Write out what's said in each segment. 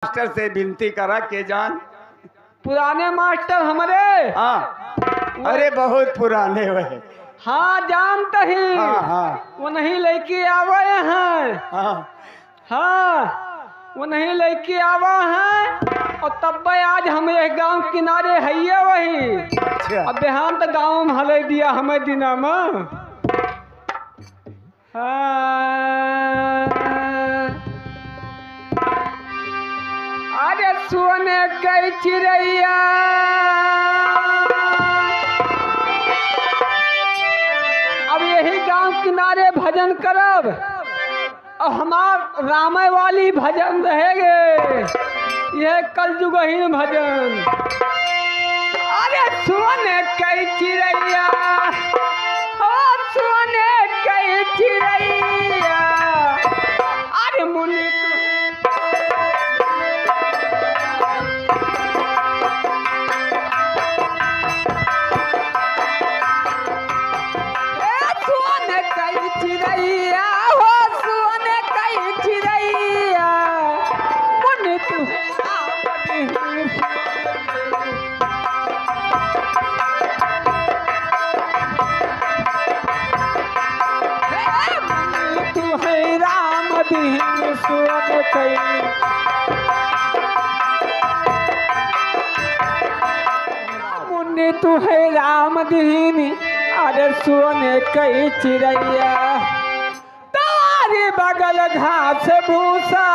Master से विनती करा के जान। पुराने मास्टर हमारे। हाँ, अरे बहुत पुराने वह। हाँ जानते ही। हाँ हाँ वो नहीं लड़की आवे हैं। हाँ हाँ वो नहीं लड़की आवा है और तब आज हम एक गांव किनारे है वही। अच्छा। अब बिहान तो गांव में हले दिया हमें दिना में। हाँ। अरे सोने गई चिड़ैया अब यही गांव किनारे भजन करब और हमार रामे वाली भजन रहेगे। यह कलयुगहीन भजन। अरे सोने कई चिड़ैया ओ सोने कई चिड़ैया अरे मुनि सोने कई चिड़ैया हो सोने कई चिड़ैया मुनि तू है राम दीन सोने कई मुनि तू है राम दीन अरे सोने कई चिड़ैया तारी बगल घास भूसा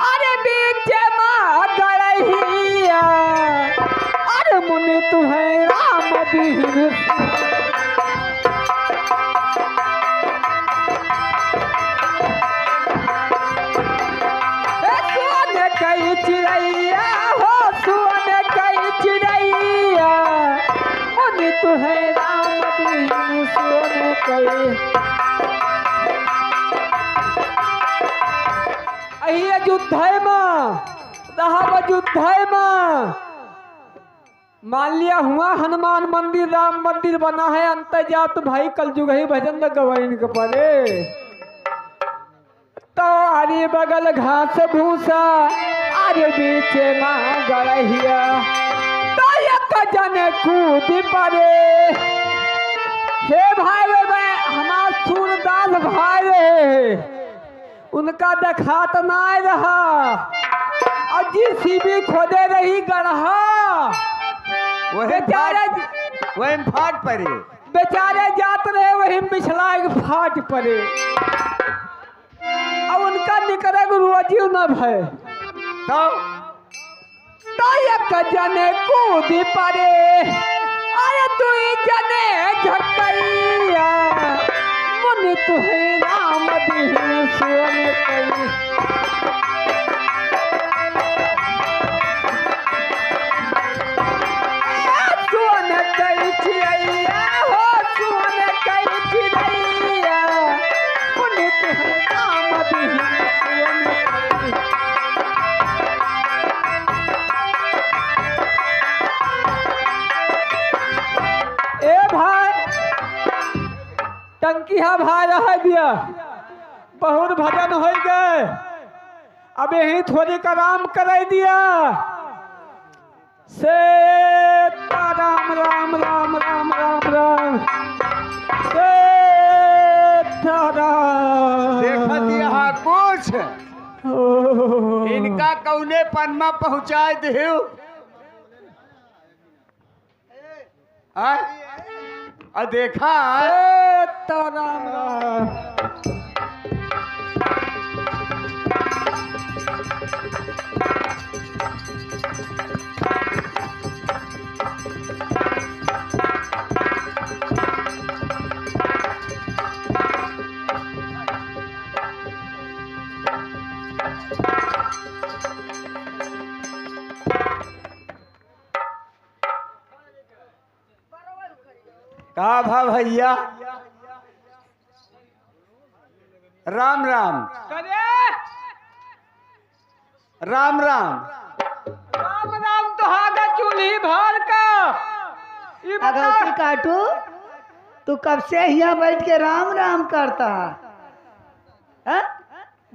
अरे बीच माँ गड़हिया अरे मुनि तू है राम दीन सोने कई चिड़ैया हो सोने कई चिड़ैया मुनि तू है राम दीन सोने कई। युद्ध में मान लिया हुआ हनुमान मंदिर राम मंदिर बना है अंत जात भाई कलयुग ही भजन गवाइन के परे। तो अरे बगल घास भूसा अरे बीच माँ गड़हिया तो एक जन कूद पड़े। हे भाई हमार सूरदास भाई उनका देखात नहीं रहा और जीसीबी खोदे रही गढ़ा बेचारे वही फाट पड़े। बेचारे जात रहे वही पिछला फाट पड़े और उनका निकले रोजी न भय तो एक जने कूद पड़े अरे तू जने झटैया मुनि तू है राम दीन सोने कई। सोने कई चिड़ैया हो सोने कई चिड़ैया मुनि तू है राम दीन सोने कई। ए भाई टंकिया भाई रह दिया बहुत भजन हो गए अब यही थोड़ी का राम कर दिया से राम राम राम राम राम राम से देखा दिया कुछ इनका कौने पन्ना पहुंचा दे देखा राम राम कहा भा भैया राम राम राम राम राम राम तो हागा चूल्ही भर का अगर काटू तू कब से यहाँ बैठ के राम राम करता है?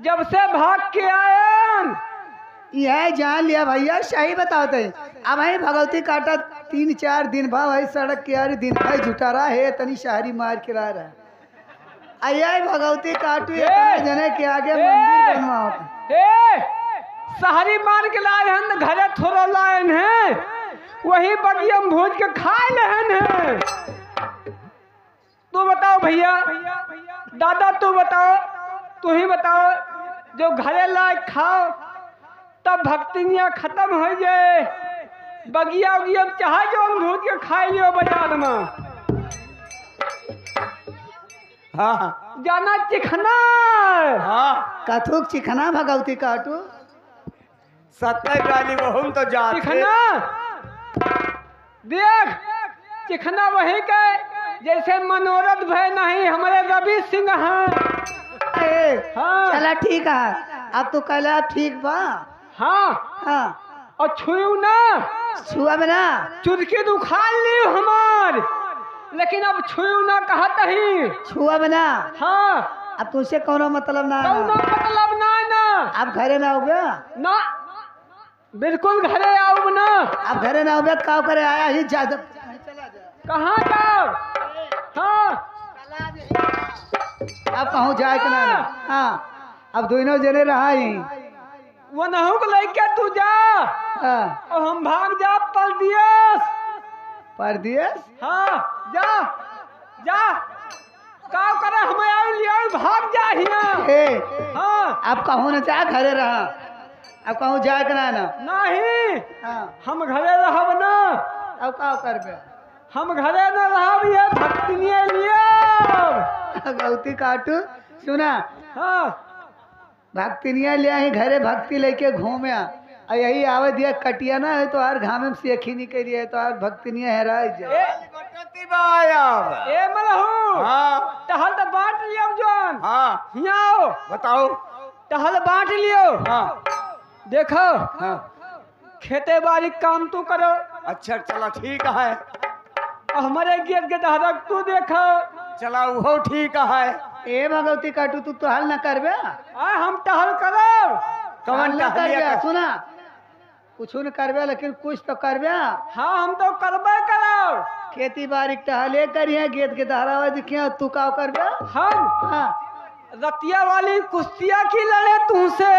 जब से भाग के आए यह जान लिया भैया, सही बताते। अब है भगवती काटा 3-4 दिन भाव है सड़क के यार दिन भाई जुटा रहा है तनी शहरी मार के रहा है भगवती काटू जने के आगे मंदिर बनवाओ। ए शहरी मार के लाए हैं घरे थोड़ा लाए हैं वही बगियम भोज के खाए लहन है। तू बताओ भैया, दादा तू बताओ, तू ही बताओ, जो घरे लाए खाओ तब भक्तियाँ खत्म हो जाए, बगिया उगिया चाहे जो हम भूज के खाए लियो बाजार में। हाँ जाना चिखना हाँ कथुक चिखना भगवती काटू 70 वाली बहुम तो जाते। चिखना देख, चिखना वही के जैसे मनोरथ भय नहीं हमारे रवि सिंह हैं। हाँ चला ठीक है, अब तो कहला ठीक बा। हाँ हाँ और छुयू ना, छुआ में ना चुटकी तो खा ली हमार, लेकिन अब छुयू ना कहत ही। छुआ में ना। हाँ अब तुझसे कोनो मतलब ना कौनो मतलब ना अब घरे ना होगा ना, बिल्कुल घरे आओ ना। अब घरे ना होगा तो का करे आया ही ज्यादा कहाँ जाओ? हाँ अब कहूँ जाए के ना। हाँ अब दोनों जने रहा ही। वो नहू को लेके तू जा हाँ और हम भाग जा परदेस। परदेस। हाँ जा जा का करे हम आए लिया भाग जा हिया। ए हाँ अब कहूँ ना जा घरे रहा, अब कहूँ जाए के ना। नहीं हाँ हम घरे रहब ना, अब का करबे हम घरे न रहब, ये भक्तिनिए लिए गौती काटू सुना। हाँ भक्तिनिया ले आई घरे, भक्ति लेके घूमे और यही आवे दिया कटिया ना है तो हर घामे में सेखी निकल रही है तो हर भक्तिनिया हेरा जाए। ए मलहू हाँ टहल तो बांट लियो जौन। हाँ हिया आओ बताओ। टहल बांट लियो। हाँ देखो हाँ खेते बाड़ी काम तू करो अच्छा चला ठीक है। और हमारे गेट के दहरक तू देखो। चला वो ठीक है। ए भगवती काटू तू तो हल न करबे, हम टहल करो। कवन न टहलिया करबे कर? सुना, कुछ न करबे लेकिन कुछ तो करबे। हाँ हम तो करबे करो। खेती बाड़ी टहले करिए गेट के दहरावा दिखिए तू का करबे। हम हाँ रतिया वाली कुश्तिया की लड़े तुमसे,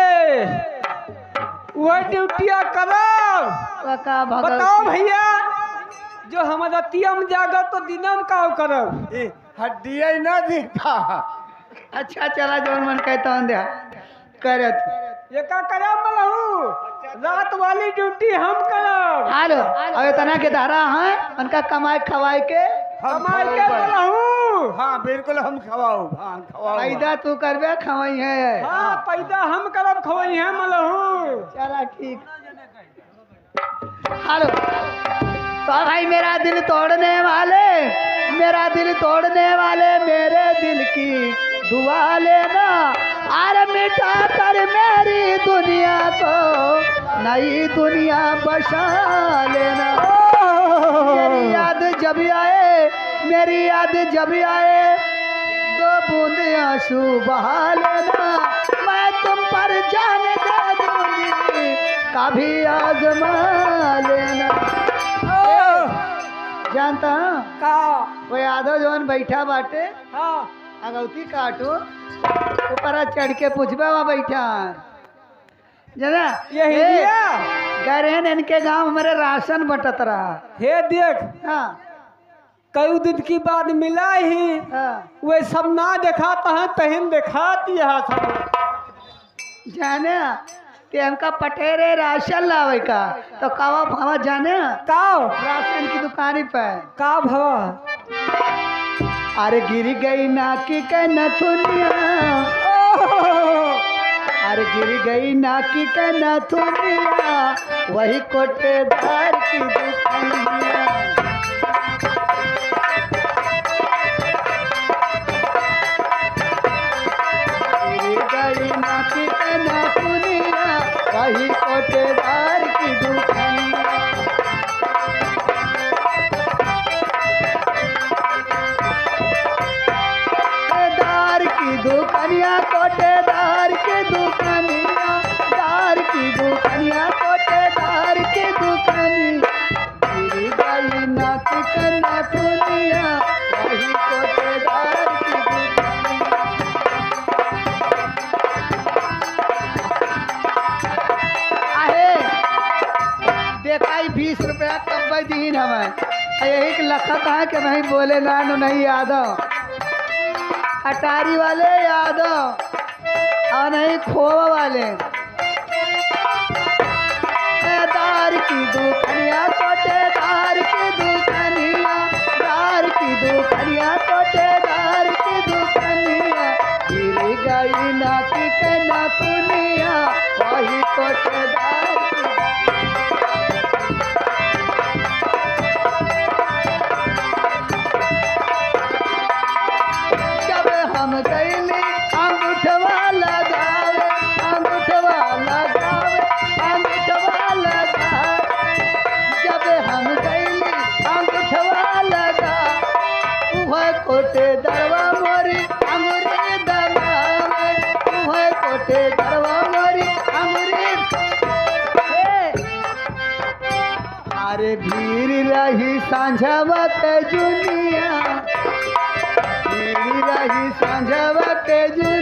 वह ड्यूटिया करो। तो का बताओ भगवती भैया, जो हम रतिया में जागर तो दिनम का करब। हड्डिया ना देखा। अच्छा चला जौन मन कहता हूं दे करत। ये का करब मलहू, रात वाली ड्यूटी हम करब। हालो और इतना के दहरा है उनका कमाई खवाई के हम कमाई के खवाओ। मलहू। हाँ बिल्कुल हम खवाओ। हाँ खवाओ। पैदा तू करबे खवाई है। हाँ पैदा हम करब खवई है मलहू। चला ठीक। हेलो तो भाई मेरा दिल तोड़ने वाले, मेरा दिल तोड़ने वाले मेरे दिल की दुआ लेना, अरे मिटा कर मेरी दुनिया को नई दुनिया बसा लेना। मेरी याद जब आए, मेरी याद जब आए, 2 बूंद आंसू बहा लेना। मैं तुम पर जान दे दूंगी, कभी आजमा लेना। जानता का वो यादव जौन बैठा बाटे हाँ अगौती काटो ऊपर चढ़ के पूछबे वहाँ बैठा जना यही ए, दिया। गरेन इनके गांव हमारे राशन बटत रहा। हे देख हाँ कई दिन की बाद मिला ही, हाँ वे सब ना दिखाता है तहन दिखाती है सब। जाने ते हमका पटेरे राशन लावे का तो कावा भावा जाने का राशन की दुकानी पे का भवा अरे गिर गई नाकी के नथुनिया, अरे गिर गई नाकी के नथुनिया, वही कोटेदार की दुकानिया। गिर गई नाकी के नथुनिया, वही कोटेदार की दुकानिया। दार की दुकानिया, कोटेदार की दुकानिया, दार की दुकानिया। 20 रुपया कब दीन हमें यही के लखत है कि नहीं बोले नानू नहीं यादव अटारी वाले यादव और नहीं खोवा वाले दार की दुखनिया कोटे दार की दुखनिया दार की दुखनिया कोटे दार की दुखनिया गिर गई नाक के नाथुनिया वही कोटे दार जब हम गईली अंगूठवा लगावे अंगूठवा लगावे अंगूठवा लगावे जब हम गईली अंगूठवा लगा वह कोटे दरवा मोरी अंगूरी दबावे वह कोटे दरवा मोरी अंगूरी अरे भीड़ रही सांझवत जुनिया भीड़ रही सांझवत जुनिया